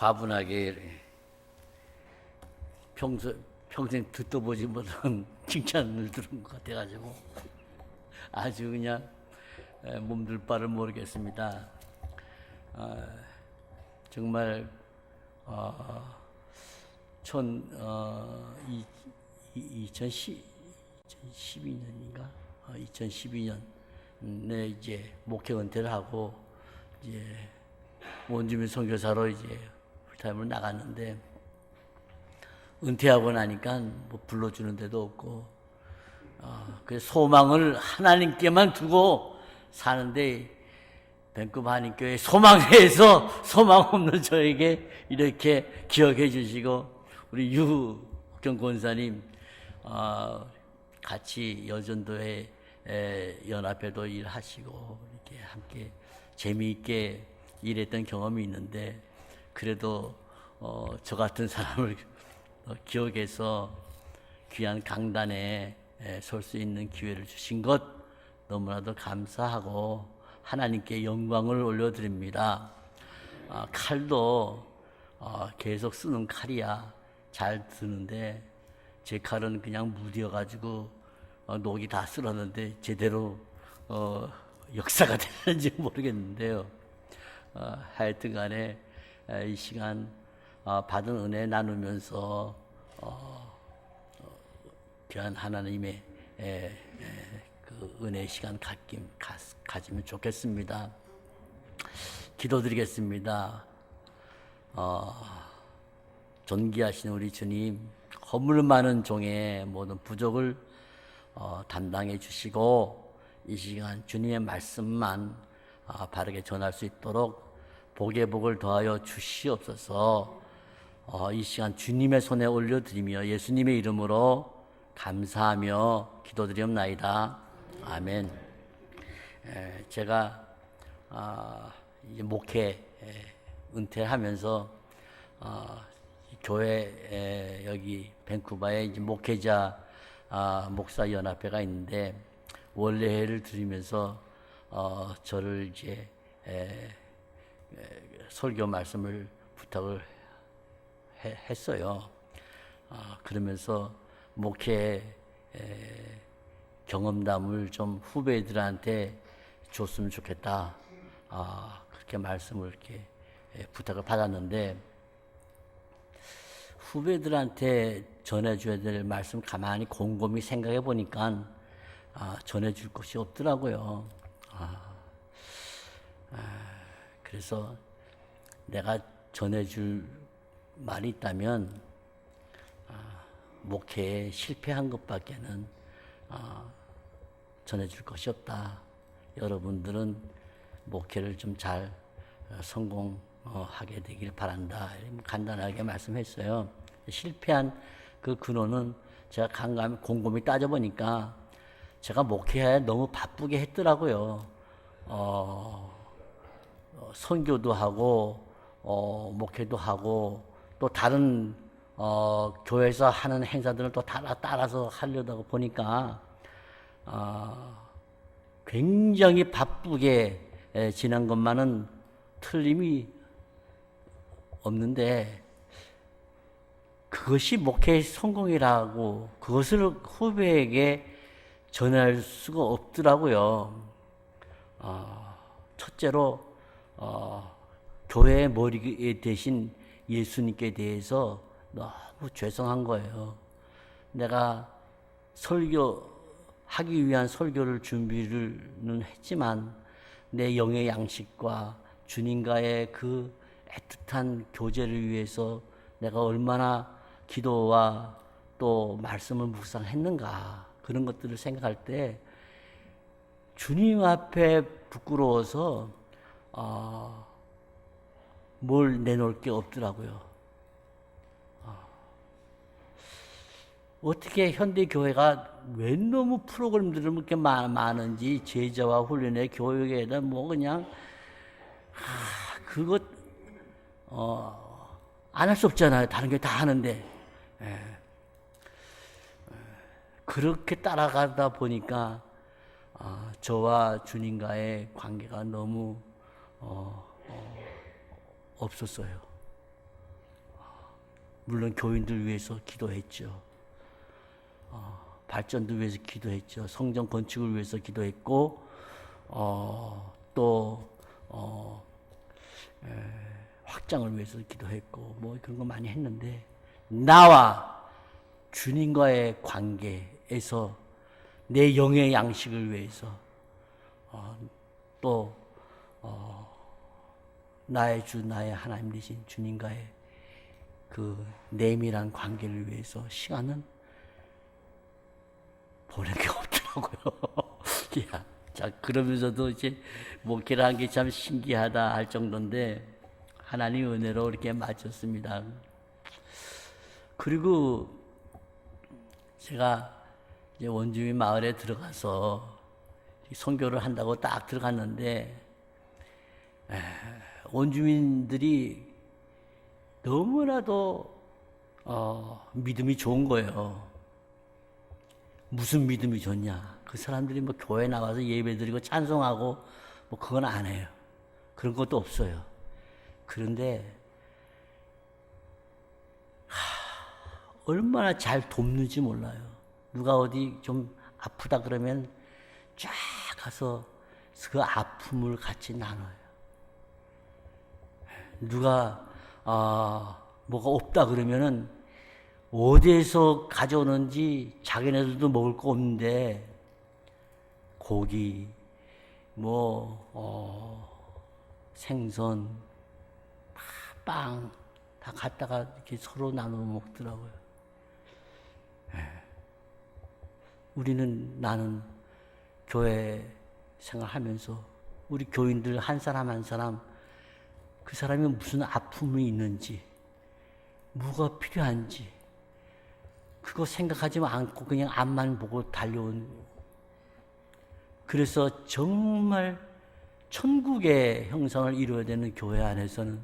과분하게 평생 듣도 보지 못한 칭찬을 들은 것 같아가지고 아주 그냥 몸둘 바를 모르겠습니다. 정말 2012년인가 2012년에 이제 목회 은퇴를 하고 이제 원주민 선교사로 이제 풀타임으로 나갔는데, 은퇴하고 나니까 뭐 불러주는 데도 없고, 그 소망을 하나님께만 두고 사는데, 밴쿠버 한인교회 소망회에서 소망 없는 저에게 이렇게 기억해 주시고, 우리 유경 권사님 같이 여전도회 연합회도 일하시고 이렇게 함께 재미있게 일했던 경험이 있는데, 그래도 저 같은 사람을 기억해서 귀한 강단에 설 수 있는 기회를 주신 것 너무나도 감사하고 하나님께 영광을 올려드립니다. 칼도 계속 쓰는 칼이야 잘 드는데, 제 칼은 그냥 무뎌가지고 녹이 다 쓸었는데 제대로 역사가 되는지 모르겠는데요. 하여튼 간에 이 시간 받은 은혜 나누면서 귀한 하나님의 그 은혜의 시간 가지면 좋겠습니다. 기도드리겠습니다. 존귀하신 우리 주님, 허물 많은 종의 모든 부족을 담당해 주시고, 이 시간 주님의 말씀만 바르게 전할 수 있도록 복의 복을 더하여 주시옵소서. 이 시간 주님의 손에 올려드리며 예수님의 이름으로 감사하며 기도드리옵나이다. 아멘. 제가 이제 목회 은퇴하면서 교회 여기 밴쿠버에 이제 목회자 목사 연합회가 있는데, 원래회를 드리면서 저를 이제 설교 말씀을 부탁을 했어요. 그러면서 목회 경험담을 좀 후배들한테 줬으면 좋겠다. 그렇게 말씀을 이렇게 부탁을 받았는데, 후배들한테 전해줘야 될 말씀 가만히 곰곰이 생각해 보니까 전해줄 것이 없더라고요. 그래서 내가 전해줄 말이 있다면 목회에 실패한 것밖에는 전해줄 것이 없다. 여러분들은 목회를 좀 잘 성공하게 되길 바란다. 간단하게 말씀했어요. 실패한 그 근원은 제가 곰곰이 따져보니까 제가 목회에 너무 바쁘게 했더라고요. 선교도 하고 목회도 하고 또 다른 교회에서 하는 행사들을 또 따라서 하려다 보니까 굉장히 바쁘게 지난 것만은 틀림이 없는데, 그것이 목회의 성공이라고 그것을 후배에게 전할 수가 없더라고요. 첫째로 교회의 머리 대신 예수님께 대해서 너무 죄송한 거예요. 내가 설교하기 위한 설교를 준비는 했지만 내 영의 양식과 주님과의 그 애틋한 교제를 위해서 내가 얼마나 기도와 또 말씀을 묵상했는가, 그런 것들을 생각할 때 주님 앞에 부끄러워서 뭘 내놓을 게 없더라고요. 어떻게 현대교회가 왜 너무 프로그램들을 그렇게 많은지, 제자와 훈련의 교육에다 뭐 그냥 그것 안 할 수 없잖아요. 다른 게 다 하는데. 그렇게 따라가다 보니까 저와 주님과의 관계가 너무 없었어요. 물론 교인들 위해서 기도했죠. 발전도 위해서 기도했죠. 성전 건축을 위해서 기도했고, 또 확장을 위해서 기도했고, 뭐 그런 거 많이 했는데, 나와 주님과의 관계에서 내 영의 양식을 위해서 또 나의 주 나의 하나님 되신 주님과의 그 내밀한 관계를 위해서 시간은 보낸 게 없더라고요. 야, 자, 그러면서도 이제 목회를 한 게 참 신기하다 할 정도인데 하나님 은혜로 이렇게 마쳤습니다. 그리고 제가 이제 원주민 마을에 들어가서 선교를 한다고 딱 들어갔는데 원주민들이 너무나도 믿음이 좋은 거예요. 무슨 믿음이 좋냐? 그 사람들이 뭐 교회 나와서 예배드리고 찬송하고 뭐 그건 안 해요. 그런 것도 없어요. 그런데 얼마나 잘 돕는지 몰라요. 누가 어디 좀 아프다 그러면 쫙 가서 그 아픔을 같이 나눠요. 누가 뭐가 없다 그러면은 어디에서 가져오는지 자기네들도 먹을 거 없는데 고기, 생선, 빵 다 갖다가 이렇게 서로 나눠 먹더라고요. 나는 교회 생활하면서 우리 교인들 한 사람 한 사람 그 사람이 무슨 아픔이 있는지 뭐가 필요한지 그거 생각하지 않고 그냥 앞만 보고 달려온. 그래서 정말 천국의 형상을 이루어야 되는 교회 안에서는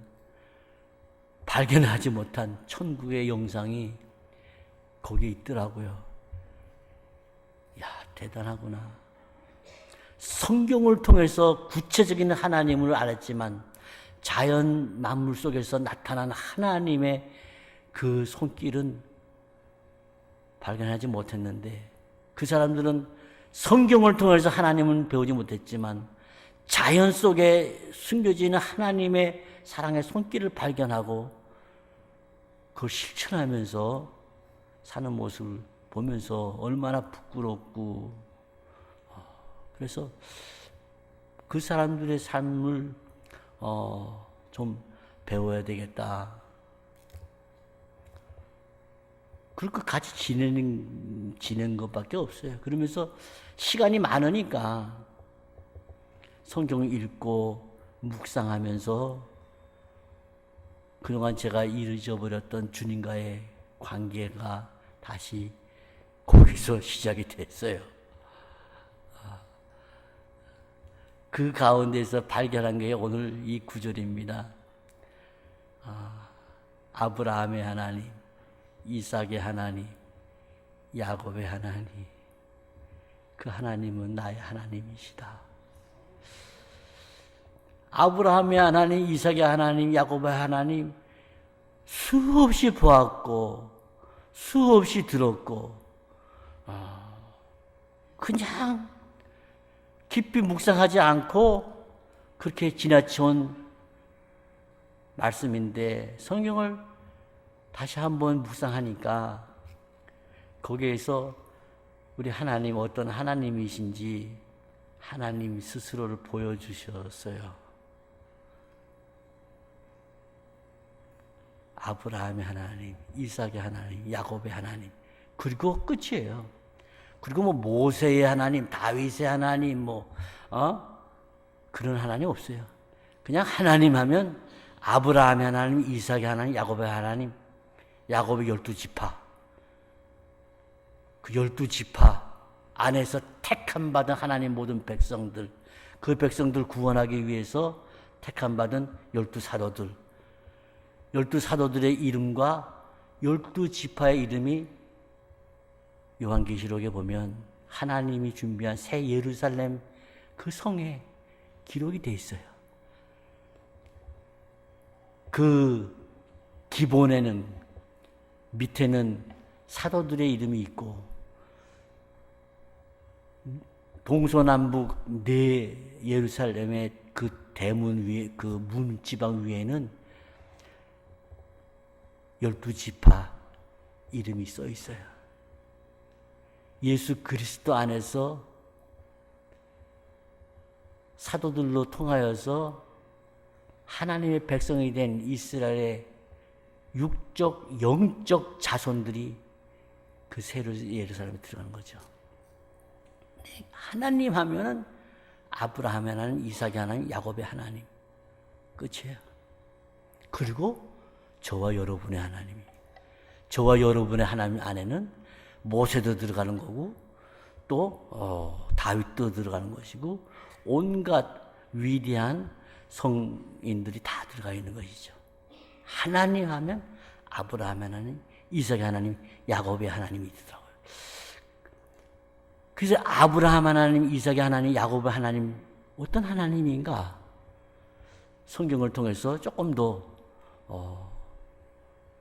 발견하지 못한 천국의 영상이 거기 있더라고요. 야, 대단하구나. 성경을 통해서 구체적인 하나님을 알았지만 자연 만물 속에서 나타난 하나님의 그 손길은 발견하지 못했는데 그 사람들은 성경을 통해서 하나님은 배우지 못했지만 자연 속에 숨겨져 있는 하나님의 사랑의 손길을 발견하고 그걸 실천하면서 사는 모습을 보면서 얼마나 부끄럽고 그래서 그 사람들의 삶을 좀 배워야 되겠다. 그렇게 같이 지내는 것밖에 없어요. 그러면서 시간이 많으니까 성경을 읽고 묵상하면서 그동안 제가 잊어버렸던 주님과의 관계가 다시 거기서 시작이 됐어요. 그 가운데서 발견한 게 오늘 이 구절입니다. 아브라함의 하나님, 이삭의 하나님, 야곱의 하나님, 그 하나님은 나의 하나님이시다. 아브라함의 하나님, 이삭의 하나님, 야곱의 하나님 수없이 보았고 수없이 들었고 그냥 깊이 묵상하지 않고 그렇게 지나쳐온 말씀인데 성경을 다시 한번 묵상하니까 거기에서 우리 하나님 어떤 하나님이신지 하나님 스스로를 보여주셨어요. 아브라함의 하나님, 이삭의 하나님, 야곱의 하나님, 그리고 끝이에요. 그리고 뭐 모세의 하나님, 다윗의 하나님, 그런 하나님 없어요. 그냥 하나님 하면 아브라함의 하나님, 이삭의 하나님, 야곱의 하나님, 야곱의 12지파. 그 12지파 안에서 택함 받은 하나님 모든 백성들, 그 백성들 구원하기 위해서 택함 받은 12사도들, 12사도들의 이름과 12지파의 이름이 요한계시록에 보면 하나님이 준비한 새 예루살렘 그 성에 기록이 돼 있어요. 그 기본에는 밑에는 사도들의 이름이 있고 동서남북 네 예루살렘의 그 대문 위에 그 문지방 위에는 12지파 이름이 써 있어요. 예수 그리스도 안에서 사도들로 통하여서 하나님의 백성이 된 이스라엘의 육적, 영적 자손들이 그 새로 예루살렘에 들어가는 거죠. 하나님 하면은 아브라함의 하나님, 이삭의 하나님, 야곱의 하나님. 끝이에요. 그리고 저와 여러분의 하나님이. 저와 여러분의 하나님 안에는 모세도 들어가는 거고 또 다윗도 들어가는 것이고 온갖 위대한 성인들이 다 들어가 있는 것이죠. 하나님 하면 아브라함의 하나님, 이삭의 하나님, 야곱의 하나님이 있더라고요. 그래서 아브라함 하나님, 이삭의 하나님, 야곱의 하나님 어떤 하나님인가? 성경을 통해서 조금 더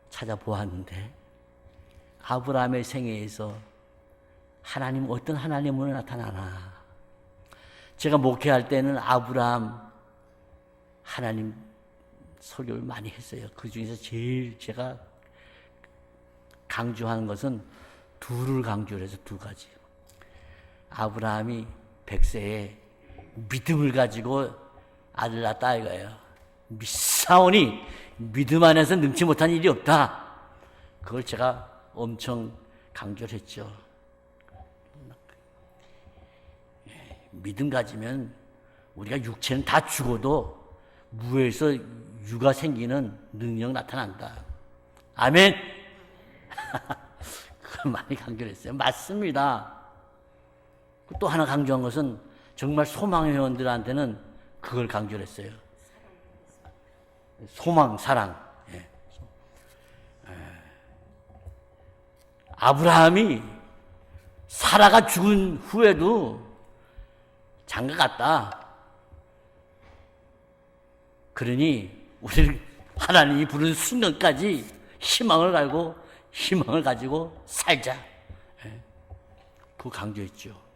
찾아보았는데 아브라함의 생애에서 하나님 어떤 하나님으로 나타나나? 제가 목회할 때는 아브라함 하나님 설교를 많이 했어요. 그 중에서 제일 제가 강조하는 것은 둘을 강조를 해서 두 가지. 아브라함이 100세에 믿음을 가지고 아들 낳았다 이거예요. 믿사오니 믿음 안에서 능치 못한 일이 없다. 그걸 제가 엄청 강조를 했죠. 믿음 가지면 우리가 육체는 다 죽어도 무에서 유가 생기는 능력 나타난다. 아멘. 그걸 많이 강조를 했어요. 맞습니다. 또 하나 강조한 것은 정말 소망 회원들한테는 그걸 강조를 했어요. 소망, 사랑. 예. 아브라함이 사라가 죽은 후에도 장가 갔다. 그러니 우리는 하나님이 부르는 순간까지 희망을 가지고 살자. 예. 그거 강조했죠.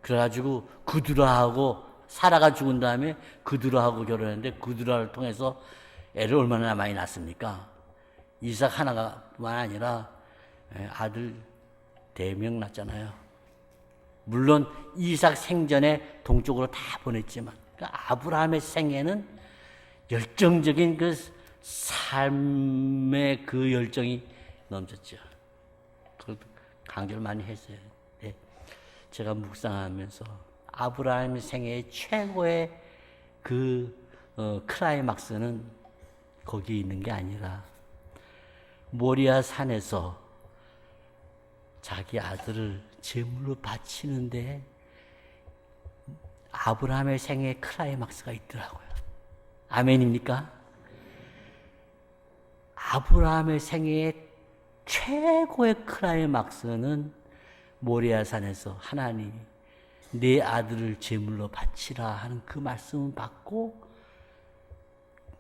그래가지고 그두라하고 사라가 죽은 다음에 그두라하고 결혼했는데 그두라를 통해서 애를 얼마나 많이 낳습니까? 이삭 하나가만 아니라 아들 4명 낳잖아요. 물론 이삭 생전에 동쪽으로 다 보냈지만 그러니까 아브라함의 생애는 열정적인 그 삶의 그 열정이 넘쳤죠. 그걸 강조를 많이 했어요. 네. 제가 묵상하면서 아브라함의 생애의 최고의 그 클라이막스는 거기에 있는 게 아니라 모리아 산에서 자기 아들을 제물로 바치는데 아브라함의 생애의 클라이막스가 있더라고요. 아멘입니까? 아브라함의 생애의 최고의 클라이막스는 모리아산에서 하나님이 내 아들을 제물로 바치라 하는 그 말씀을 받고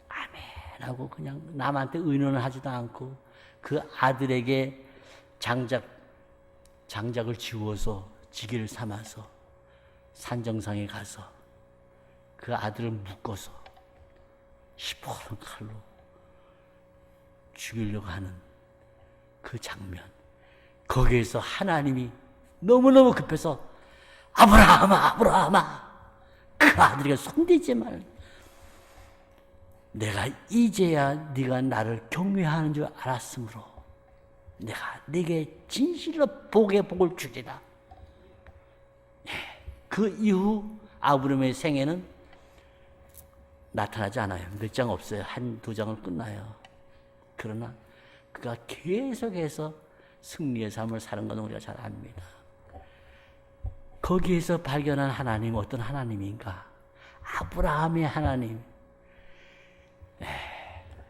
아멘 하고 그냥 남한테 의논을 하지도 않고 그 아들에게 장작을 지워서 지게를 삼아서 산정상에 가서 그 아들을 묶어서 시퍼런 칼로 죽이려고 하는 그 장면. 거기에서 하나님이 너무너무 급해서 아브라함아 그 아들에게 손대지 말. 내가 이제야 네가 나를 경외하는 줄 알았으므로 내가 네게 진실로 복의 복을 주리라. 그 이후 아브라함의 생애는 나타나지 않아요. 몇 장 없어요. 1-2장을 끝나요. 그러나 그가 계속해서 승리의 삶을 사는 건 우리가 잘 압니다. 거기에서 발견한 하나님은 어떤 하나님인가? 아브라함의 하나님.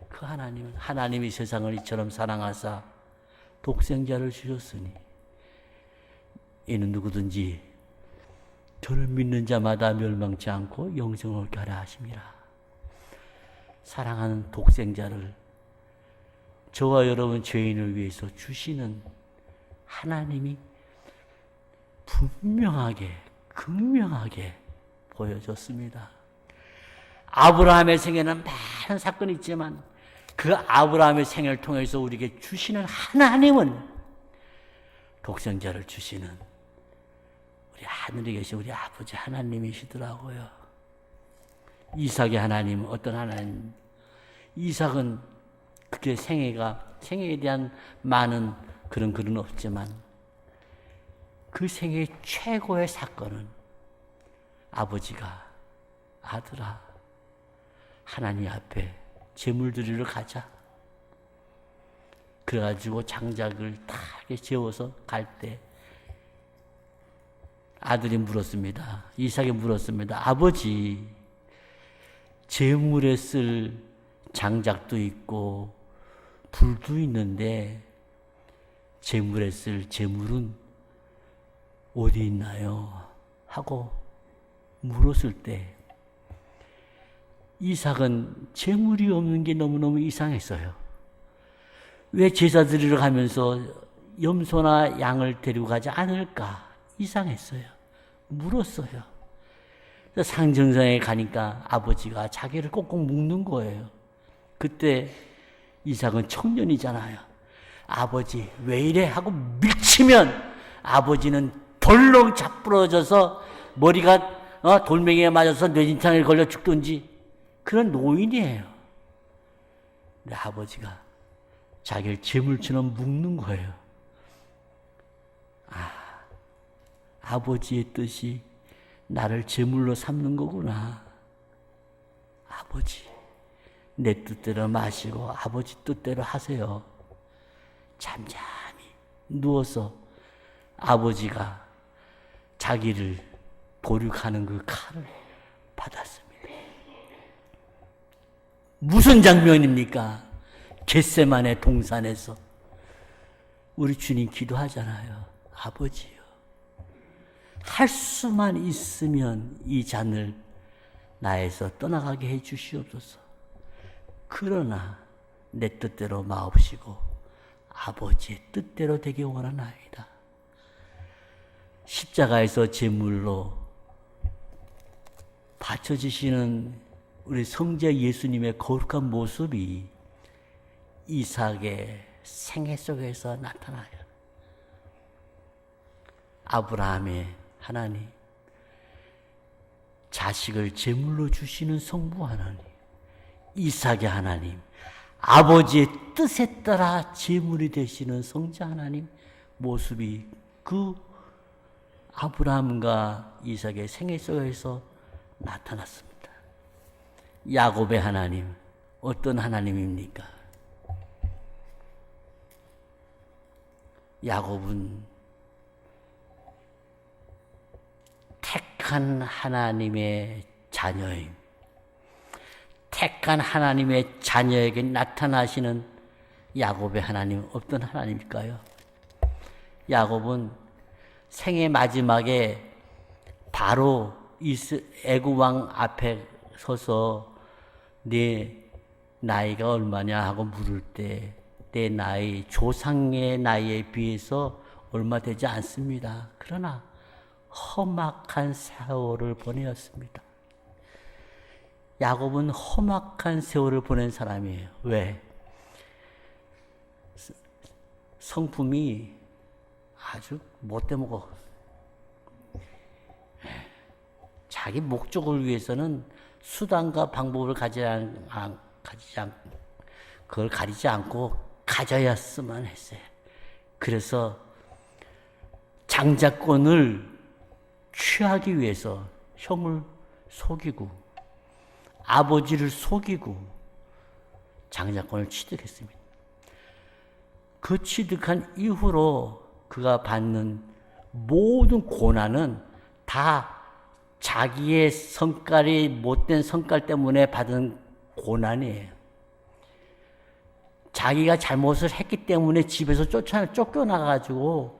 그 하나님은 하나님이 세상을 이처럼 사랑하사 독생자를 주셨으니 이는 누구든지 저를 믿는 자마다 멸망치 않고 영생을 얻게 하라 하심이라. 사랑하는 독생자를 저와 여러분 죄인을 위해서 주시는 하나님이 분명하게 극명하게 보여졌습니다. 아브라함의 생애는 많은 사건이 있지만 그 아브라함의 생애를 통해서 우리에게 주시는 하나님은 독생자를 주시는 우리 하늘에 계신 우리 아버지 하나님이시더라고요. 이삭의 하나님, 어떤 하나님? 이삭은 그게 생애에 대한 많은 그런 글은 없지만 그 생애의 최고의 사건은 아버지가 아들아 하나님 앞에 제물 드리러 가자. 그래가지고 장작을 다 재워서 갈 때 아들이 물었습니다. 이삭이 물었습니다. 아버지, 제물에 쓸 장작도 있고 불도 있는데 제물에 쓸 제물은 어디 있나요? 하고 물었을 때 이삭은 제물이 없는 게 너무너무 이상했어요. 왜 제사 드리러 가면서 염소나 양을 데리고 가지 않을까? 이상했어요. 물었어요. 상정상에 가니까 아버지가 자기를 꼭꼭 묶는 거예요. 그때 이삭은 청년이잖아요. 아버지 왜 이래? 하고 밀치면 아버지는 덜렁 자부러져서 머리가 돌멩이에 맞아서 뇌진탕에 걸려 죽든지 그런 노인이에요. 근데 아버지가 자기를 제물처럼 묶는 거예요. 아버지의 뜻이 나를 제물로 삼는 거구나. 아버지, 내 뜻대로 마시고 아버지 뜻대로 하세요. 잠잠히 누워서 아버지가 자기를 도륙하는 그 칼을 받았습니다. 무슨 장면입니까? 겟세마네 동산에서 우리 주님 기도하잖아요. 아버지요, 할 수만 있으면 이 잔을 나에서 떠나가게 해 주시옵소서. 그러나 내 뜻대로 마옵시고 아버지의 뜻대로 되게 원하나이다. 십자가에서 제물로 바쳐지시는 우리 성자 예수님의 거룩한 모습이 이삭의 생애 속에서 나타나요. 아브라함의 하나님, 자식을 제물로 주시는 성부 하나님, 이삭의 하나님, 아버지의 뜻에 따라 제물이 되시는 성자 하나님 모습이 그 아브라함과 이삭의 생애 속에서 나타났습니다. 야곱의 하나님, 어떤 하나님입니까? 야곱은 택한 하나님의 자녀임. 택한 하나님의 자녀에게 나타나시는 야곱의 하나님, 어떤 하나님일까요? 야곱은 생애 마지막에 바로 애굽 왕 앞에 서서 내 나이가 얼마냐 하고 물을 때 내 나이, 조상의 나이에 비해서 얼마 되지 않습니다. 그러나 험악한 세월을 보내었습니다. 야곱은 험악한 세월을 보낸 사람이에요. 왜? 성품이 아주 못돼 먹어. 자기 목적을 위해서는 수단과 방법을 그걸 가리지 않고 가져야만 했어요. 그래서 장자권을 취하기 위해서 형을 속이고 아버지를 속이고 장자권을 취득했습니다. 그 취득한 이후로 그가 받는 모든 고난은 다 자기의 성깔이 못된 성깔 때문에 받은 고난이에요. 자기가 잘못을 했기 때문에 집에서 쫓겨나가지고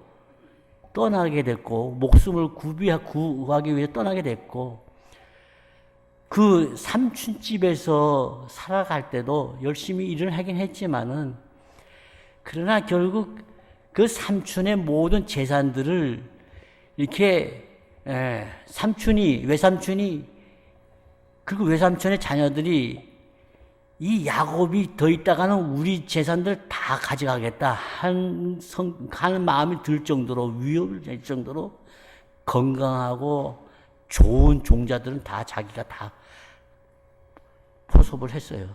떠나게 됐고, 목숨을 구하기 위해 떠나게 됐고, 그 삼촌집에서 살아갈 때도 열심히 일을 하긴 했지만은 그러나 결국 그 삼촌의 모든 재산들을 이렇게 외삼촌이 그리고 외삼촌의 자녀들이 이 야곱이 더 있다가는 우리 재산들 다 가져가겠다 하는 마음이 들 정도로 위협을 낼 정도로 건강하고 좋은 종자들은 다 자기가 다 포섭을 했어요.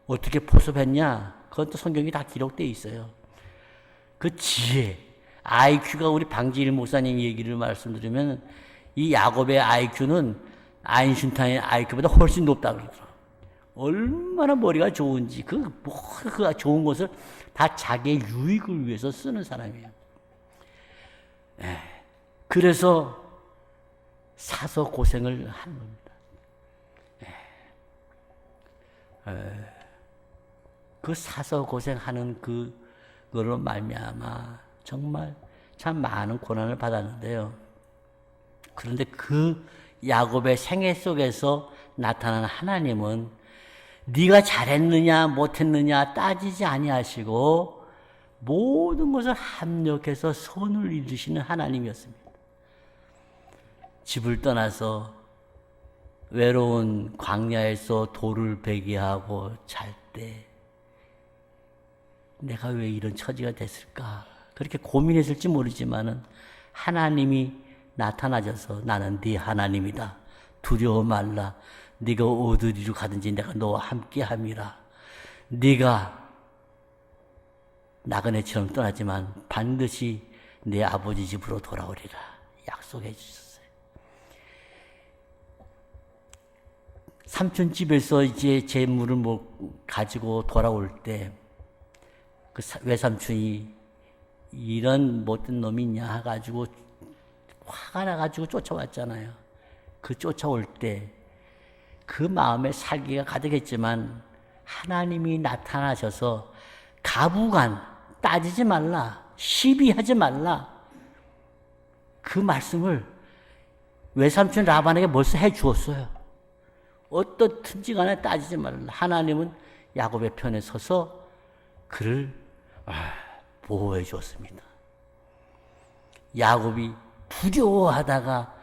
어떻게 포섭했냐? 그것도 성경이 다 기록되어 있어요. 그 지혜, IQ가 우리 방지일 목사님 얘기를 말씀드리면 이 야곱의 IQ는 아인슈타인의 IQ보다 훨씬 높다 그러더라고요. 얼마나 머리가 좋은지 그 좋은 것을 다 자기의 유익을 위해서 쓰는 사람이에요. 그래서 사서 고생을 하는 겁니다. 그 사서 고생하는 그거로 말미암아 정말 참 많은 고난을 받았는데요. 그런데 그 야곱의 생애 속에서 나타난 하나님은 네가 잘했느냐 못했느냐 따지지 아니하시고 모든 것을 합력해서 선을 이루시는 하나님이었습니다. 집을 떠나서 외로운 광야에서 돌을 베게 하고 잘 때 내가 왜 이런 처지가 됐을까 그렇게 고민했을지 모르지만은 하나님이 나타나셔서 나는 네 하나님이다. 두려워 말라. 네가 어디로 가든지 내가 너와 함께함이라. 네가 나그네처럼 떠나지만 반드시 내 아버지 집으로 돌아오리라 약속해 주셨어요. 삼촌 집에서 이제 재물을 가지고 돌아올 때 그 외삼촌이 이런 못된 놈이 있냐 해가지고 화가 나가지고 쫓아왔잖아요. 그 쫓아올 때 그 마음에 살기가 가득했지만 하나님이 나타나셔서 가부간 따지지 말라, 시비하지 말라 그 말씀을 외삼촌 라반에게 벌써 해 주었어요. 어떻든지 간에 따지지 말라. 하나님은 야곱의 편에 서서 그를 보호해 주었습니다. 야곱이 두려워하다가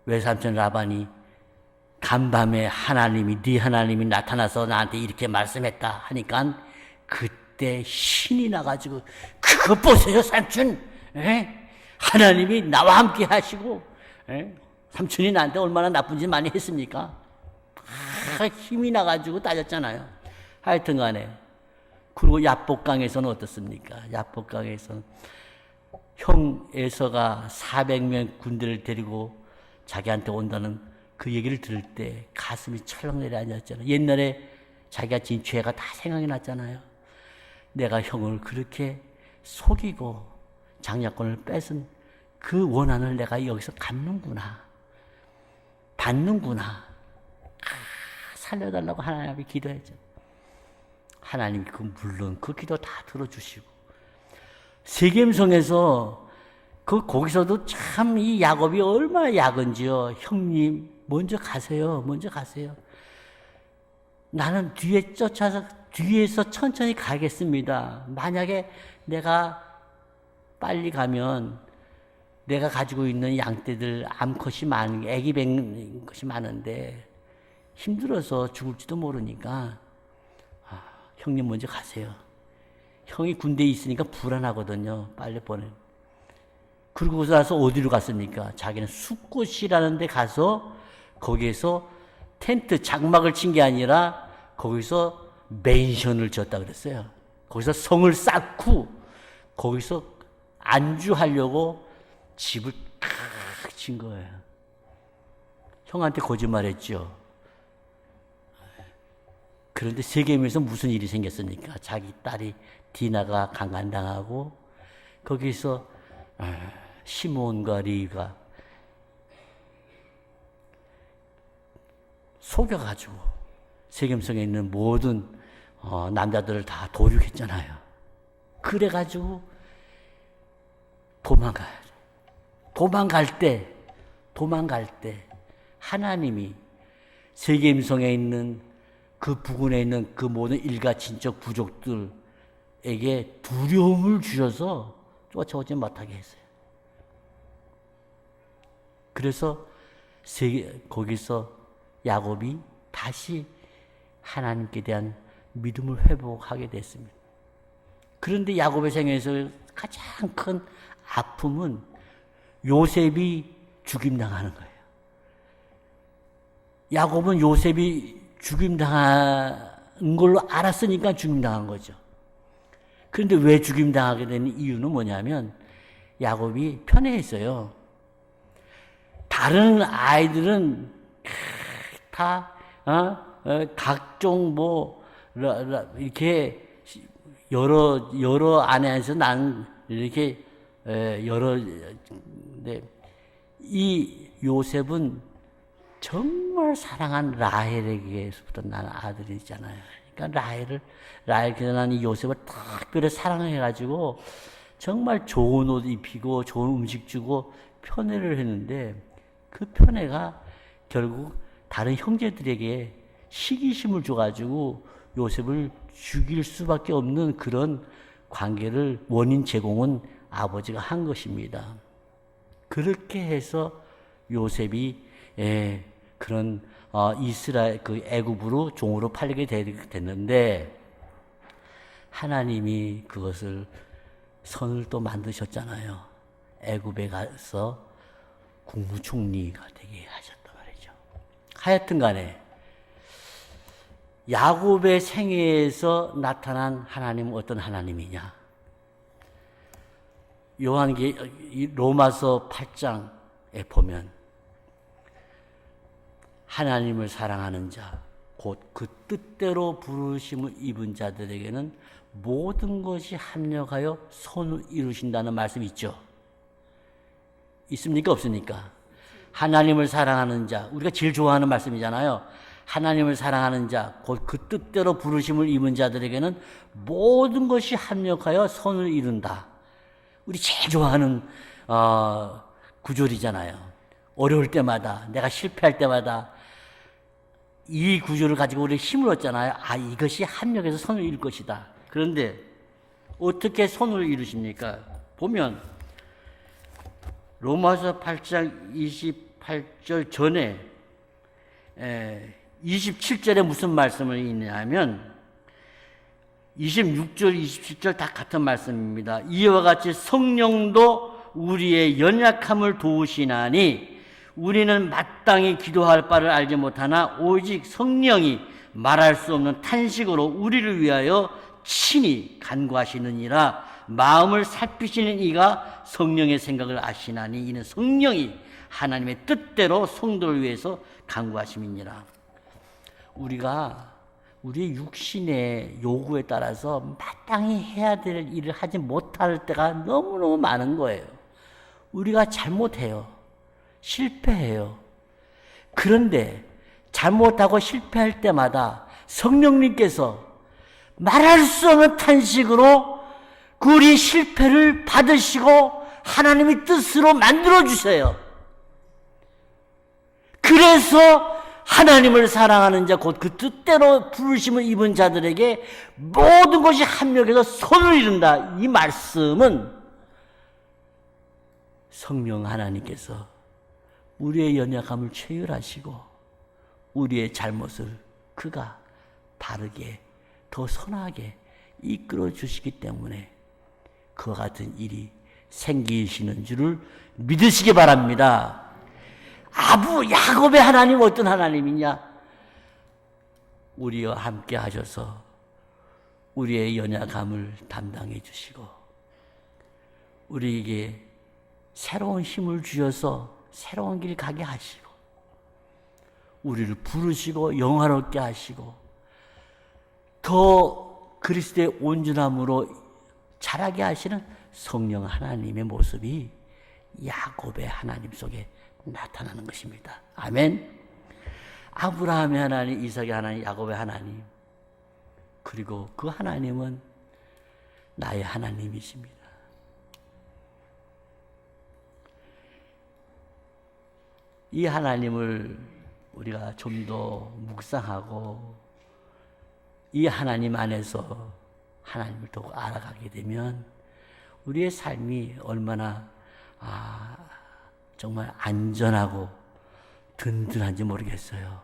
외삼촌 라반이 간밤에 네 하나님이 나타나서 나한테 이렇게 말씀했다 하니까 그때 신이 나가지고 그거 보세요 삼촌, 하나님이 나와 함께 하시고 삼촌이 나한테 얼마나 나쁜 짓 많이 했습니까? 힘이 나가지고 따졌잖아요. 하여튼 간에 그리고 야복강에서는 어떻습니까? 야복강에서는 형 에서가 400명 군대를 데리고 자기한테 온다는 그 얘기를 들을 때 가슴이 철렁 내려앉았잖아요. 옛날에 자기가 진 죄가 다 생각이 났잖아요. 내가 형을 그렇게 속이고 장자권을 뺏은 그 원한을 내가 여기서 갚는구나. 받는구나. 살려달라고 하나님께 기도했죠. 하나님이 물론 그 기도 다 들어주시고 세겜성에서 거기서도 참 이 야곱이 얼마나 약은지요. 형님 먼저 가세요. 먼저 가세요. 나는 뒤에서 천천히 가겠습니다. 만약에 내가 빨리 가면 내가 가지고 있는 양떼들 암컷이 애기 낳는 것이 많은데 힘들어서 죽을지도 모르니까 형님 먼저 가세요. 형이 군대에 있으니까 불안하거든요. 빨리 보내. 그러고 나서 어디로 갔습니까? 자기는 숫꽃이라는 데 가서 거기에서 텐트 장막을 친 게 아니라 거기서 맨션을 졌다 그랬어요. 거기서 성을 쌓고 거기서 안주하려고 집을 탁 친 거예요. 형한테 거짓말했죠. 그런데 세겜에서 무슨 일이 생겼습니까? 자기 딸이 디나가 강간당하고 거기서 시몬과 리가 속여가지고 세겜성에 있는 모든 남자들을 다 도륙했잖아요. 그래가지고 도망갈 때 하나님이 세겜성에 있는 그 부근에 있는 그 모든 일가 친척 부족들 야곱에게 두려움을 주셔서 쫓아오지 못하게 했어요. 그래서 거기서 야곱이 다시 하나님께 대한 믿음을 회복하게 됐습니다. 그런데 야곱의 생애에서 가장 큰 아픔은 요셉이 죽임당하는 거예요. 야곱은 요셉이 죽임당한 걸로 알았으니까 죽임당한 거죠. 그런데 왜 죽임당하게 된 이유는 뭐냐면 야곱이 편애했어요. 다른 아이들은 다 각종 이렇게 여러 아내에서 난 이렇게 이 요셉은 정말 사랑한 라헬에게서부터 난 아들이 있잖아요. 그러니까 라헬에게서 난 이 요셉을 특별히 사랑해가지고 정말 좋은 옷 입히고 좋은 음식 주고 편애를 했는데 그 편애가 결국 다른 형제들에게 시기심을 줘가지고 요셉을 죽일 수밖에 없는 그런 관계를 원인 제공은 아버지가 한 것입니다. 그렇게 해서 요셉이 그런 이스라엘 그 애굽으로 종으로 팔리게 됐는데 하나님이 그것을 선을 또 만드셨잖아요. 애굽에 가서 국무총리가 되게 하셨단 말이죠. 하여튼 간에 야곱의 생애에서 나타난 하나님은 어떤 하나님이냐? 로마서 8장에 보면 하나님을 사랑하는 자, 곧 그 뜻대로 부르심을 입은 자들에게는 모든 것이 합력하여 선을 이루신다는 말씀이 있죠. 있습니까? 없습니까? 하나님을 사랑하는 자, 우리가 제일 좋아하는 말씀이잖아요. 하나님을 사랑하는 자, 곧 그 뜻대로 부르심을 입은 자들에게는 모든 것이 합력하여 선을 이룬다. 우리 제일 좋아하는 구절이잖아요. 어려울 때마다, 내가 실패할 때마다 이 구절을 가지고 우리 힘을 얻잖아요. 이것이 합력해서 선을 이룰 것이다. 그런데 어떻게 선을 이루십니까? 보면 로마서 8장 28절 전에 27절에 무슨 말씀을 있냐면 26절, 27절 다 같은 말씀입니다. 이와 같이 성령도 우리의 연약함을 도우시나니 우리는 마땅히 기도할 바를 알지 못하나 오직 성령이 말할 수 없는 탄식으로 우리를 위하여 친히 간구하시느니라. 마음을 살피시는 이가 성령의 생각을 아시나니 이는 성령이 하나님의 뜻대로 성도를 위해서 간구하심이니라. 우리가 우리의 육신의 요구에 따라서 마땅히 해야 될 일을 하지 못할 때가 너무너무 많은 거예요. 우리가 잘못해요. 실패해요. 그런데 잘못하고 실패할 때마다 성령님께서 말할 수 없는 탄식으로 우리 실패를 받으시고 하나님의 뜻으로 만들어주세요. 그래서 하나님을 사랑하는 자, 곧 그 뜻대로 부르심을 입은 자들에게 모든 것이 합력해서 선을 이룬다. 이 말씀은 성령 하나님께서 우리의 연약함을 체휼하시고 우리의 잘못을 그가 바르게 더 선하게 이끌어 주시기 때문에 그와 같은 일이 생기시는 줄을 믿으시기 바랍니다. 야곱의 하나님 어떤 하나님이냐? 우리와 함께 하셔서 우리의 연약함을 담당해 주시고 우리에게 새로운 힘을 주셔서 새로운 길 가게 하시고 우리를 부르시고 영화롭게 하시고 더 그리스도의 온전함으로 자라게 하시는 성령 하나님의 모습이 야곱의 하나님 속에 나타나는 것입니다. 아멘. 아브라함의 하나님, 이삭의 하나님, 야곱의 하나님, 그리고 그 하나님은 나의 하나님이십니다. 이 하나님을 우리가 좀 더 묵상하고 이 하나님 안에서 하나님을 더욱 알아가게 되면 우리의 삶이 얼마나 정말 안전하고 든든한지 모르겠어요.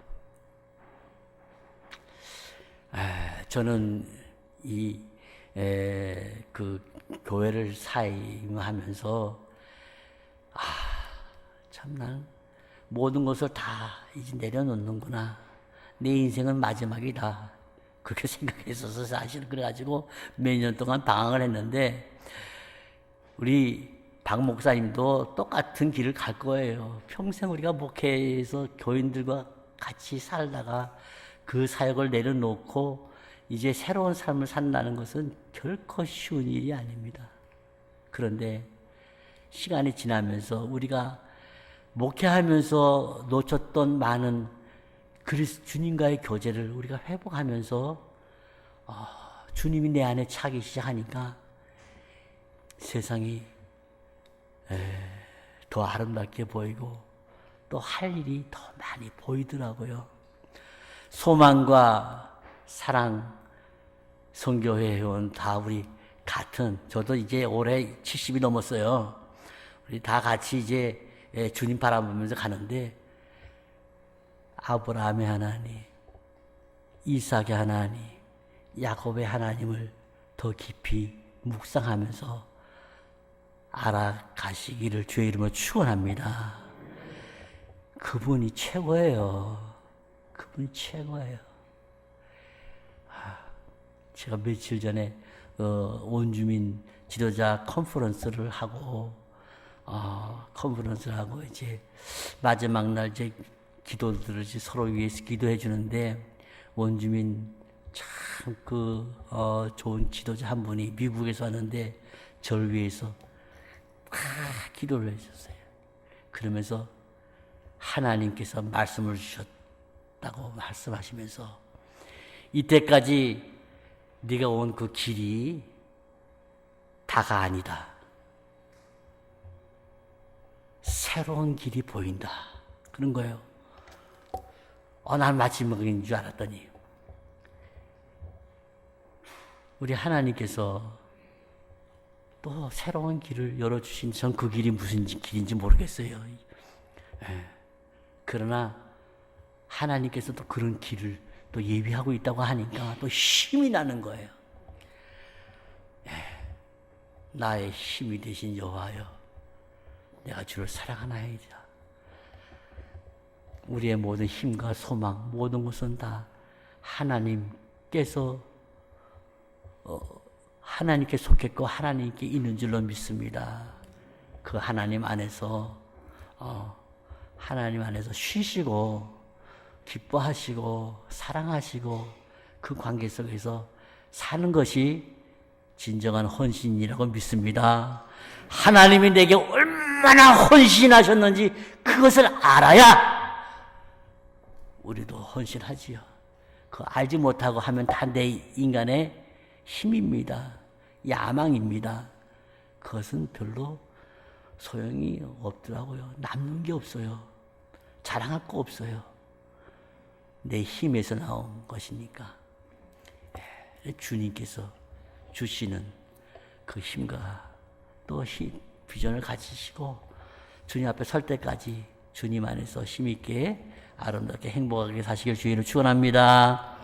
저는 그 교회를 사임하면서 참 난 모든 것을 다 이제 내려놓는구나. 내 인생은 마지막이다. 그렇게 생각했어서 사실은 그래가지고 몇 년 동안 방황을 했는데 우리 박 목사님도 똑같은 길을 갈 거예요. 평생 우리가 목회에서 교인들과 같이 살다가 그 사역을 내려놓고 이제 새로운 삶을 산다는 것은 결코 쉬운 일이 아닙니다. 그런데 시간이 지나면서 우리가 목회하면서 놓쳤던 많은 주님과의 교제를 우리가 회복하면서 주님이 내 안에 차기 시작하니까 세상이 더 아름답게 보이고 또 할 일이 더 많이 보이더라고요. 소망과 사랑 선교회 회원 다 우리 같은, 저도 이제 올해 70이 넘었어요. 우리 다 같이 이제 주님 바라보면서 가는데 아브라함의 하나님, 이삭의 하나님, 야곱의 하나님을 더 깊이 묵상하면서 알아가시기를 주의 이름으로 축원합니다. 그분이 최고예요. 그분이 최고예요. 제가 며칠 전에 온주민 지도자 컨퍼런스를 하고 이제 마지막 날 이제 기도들을 서로 위해서 기도해 주는데 원주민 참 좋은 지도자 한 분이 미국에서 왔는데 저를 위해서 기도를 해줬어요. 그러면서 하나님께서 말씀을 주셨다고 말씀하시면서 이때까지 네가 온 그 길이 다가 아니다. 새로운 길이 보인다. 그런 거예요. 난 마지막인 줄 알았더니 우리 하나님께서 또 새로운 길을 열어주신, 전 그 길이 무슨 길인지 모르겠어요. 그러나 하나님께서 또 그런 길을 또 예비하고 있다고 하니까 또 힘이 나는 거예요. 나의 힘이 되신 여호와여, 내가 주를 사랑하나이다. 우리의 모든 힘과 소망, 모든 것은 다 하나님께서 하나님께 속했고 하나님께 있는 줄로 믿습니다. 그 하나님 안에서 쉬시고 기뻐하시고 사랑하시고 그 관계 속에서 사는 것이 진정한 헌신이라고 믿습니다. 하나님이 내게 얼마나 헌신하셨는지 그것을 알아야 우리도 헌신하지요. 그거 알지 못하고 하면 다 내 인간의 힘입니다. 야망입니다. 그것은 별로 소용이 없더라고요. 남는 게 없어요. 자랑할 거 없어요. 내 힘에서 나온 것이니까. 주님께서 주시는 그 힘과 또 비전을 가지시고 주님 앞에 설 때까지 주님 안에서 힘있게 아름답게 행복하게 사시길 주의를 축원합니다.